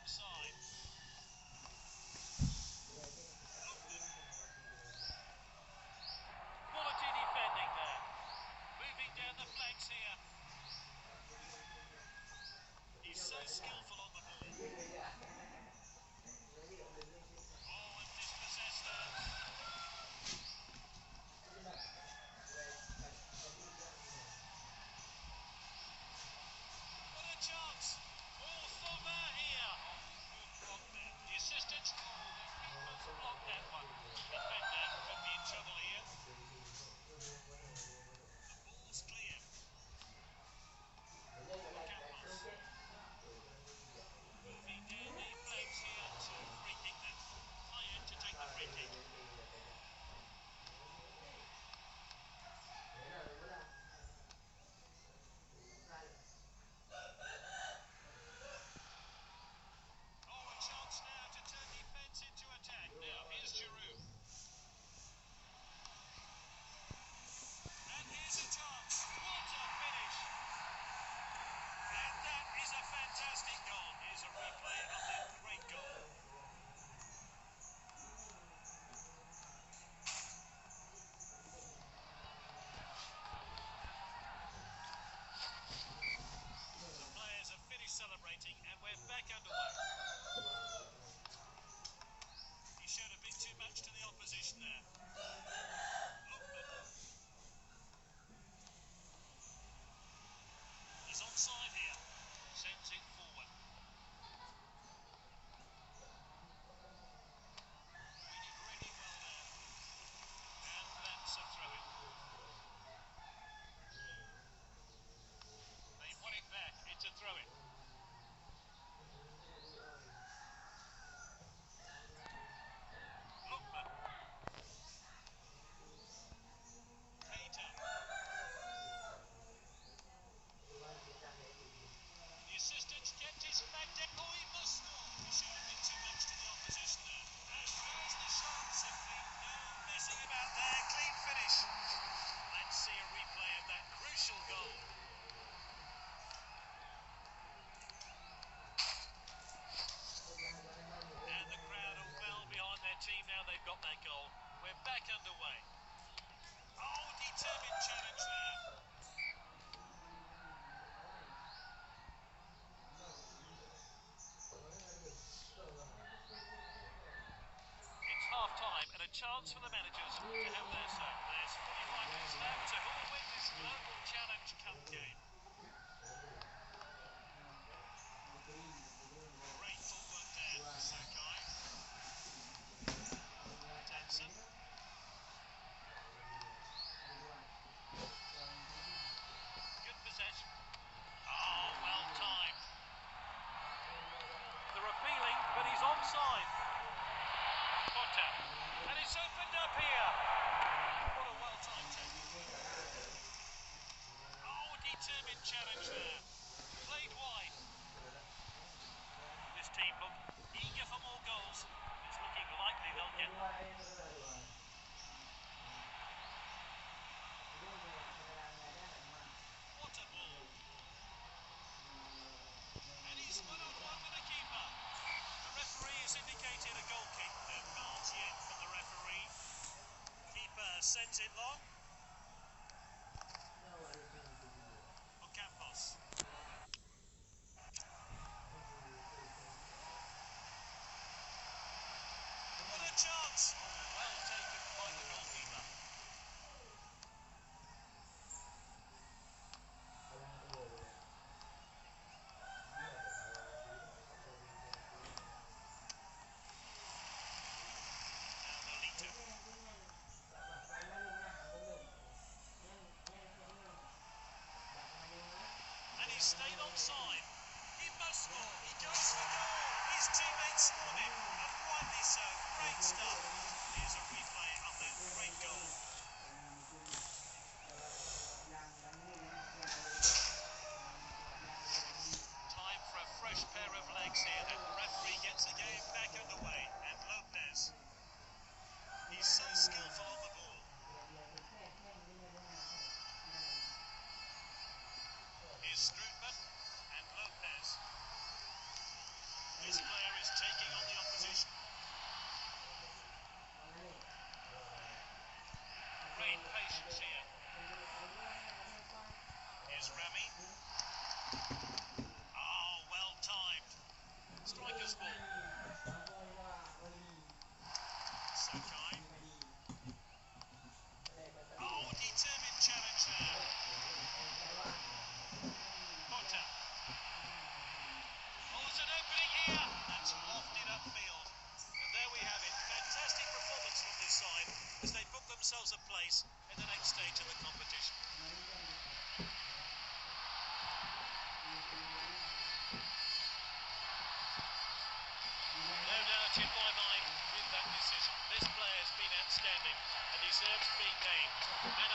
onside. Quality defending there. Moving down the flanks here. He's so skillful on the ball. Oh, and dispossessed there. What a chance! Oh, Thoma here. Good block there. The assistants. Oh, the keeper's blocked that one. Defender could be in trouble here. The ball's clear. Campos. Moving down the flanks here to free kick them. Payet to take the free kick. Oh, a chance now to turn defence into attack. Now, here's Giroud. And here's a chance. What a finish. And that is a fantastic goal. Here's a replay of that great goal. The players have finished celebrating and we're back underway. He showed a bit too much to the opposition there. Lookman. He's onside here. Sends it forward. Reading really well there. And that's a throw-in. They want it back. It's a throw-in. Lookman. Keita. The assistants kept his flag down. Oh, he must score. He showed a bit too much to the opposition there. And there's the shot, simply no messing about there. Clean finish. Let's see a replay of that crucial goal. And the crowd are well behind their team now they've got that goal. We're back underway. Oh, determined challenge there. It's half-time and a chance for the managers to have their say. There's 45 minutes left to who will win this Global Challenge Cup game. Great footwork there, Sakai. Tenson. Good possession. Oh, well timed. They're appealing, but he's onside. Potter. And it's opened up here. What a well-timed take. Oh, determined challenge there. Played wide. This team look eager for more goals. It's looking likely they'll get one. What a ball. And he's one-on-one with the keeper. The referee has indicated a goal kick. No cards yet from the referee. Keeper sends it long. Campos. What a chance! Well taken by the goalkeeper. Now Nolito. And he's stayed onside. He must score. He goes for goal. His teammates scored him, and rightly so. Great stuff. Here's a replay of that great goal. Time for a fresh pair of legs here. The referee gets the game back underway. And Lopez. He's so skillful on the ball. Here's Strootman and Lopez. This player themselves a place in the next stage of the competition. No doubt in my mind with that decision. This player has been outstanding and deserves being named.